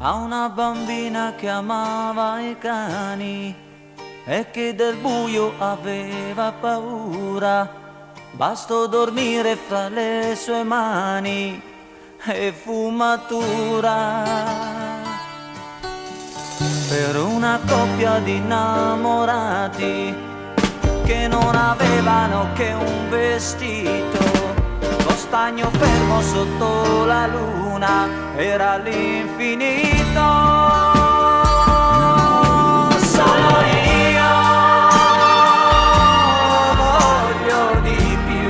a una bambina che amava i cani e che del buio aveva paura. Bastò dormire fra le sue mani e fumatura. Per una coppia di innamorati che non avevano che un vestito, lo stagno fermo sotto la luna era l'infinito. Solo io voglio di più.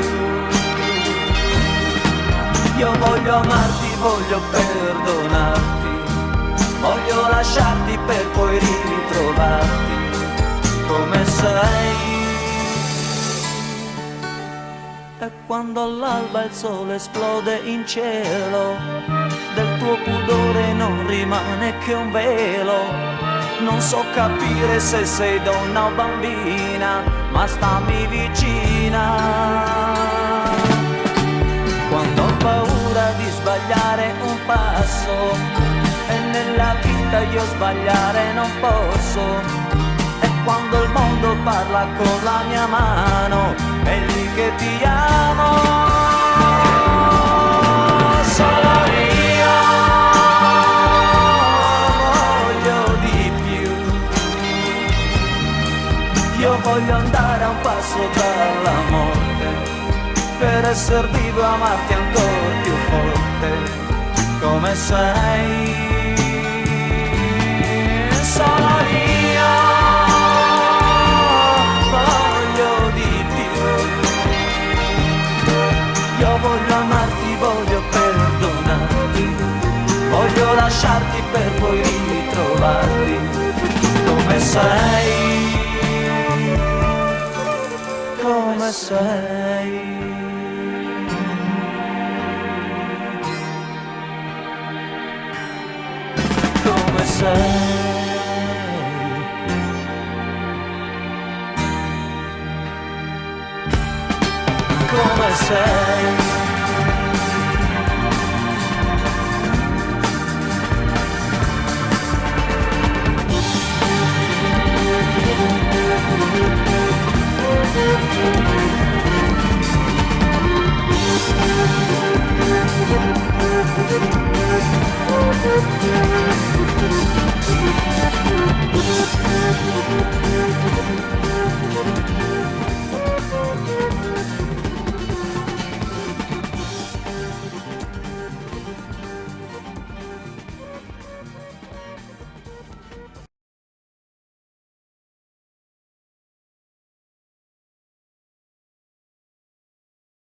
Io voglio amarti, voglio perdonarti, voglio lasciarti per poi ritrovarti come sei. E quando all'alba il sole esplode in cielo, del tuo pudore non rimane che un velo. Non so capire se sei donna o bambina, ma stammi vicina. Quando ho paura di sbagliare un passo, e nella vita io sbagliare non posso. E quando il mondo parla con la mia mano, è lì che ti amo. Solo io voglio di più. Io voglio andare a un passo dalla morte, per essere vivo e amarti ancora più forte come sei. Solo io voglio di più. Io voglio amarti, voglio perdonarti, voglio lasciarti per poi ritrovarti come sei, come sei. Come sei. Come sei.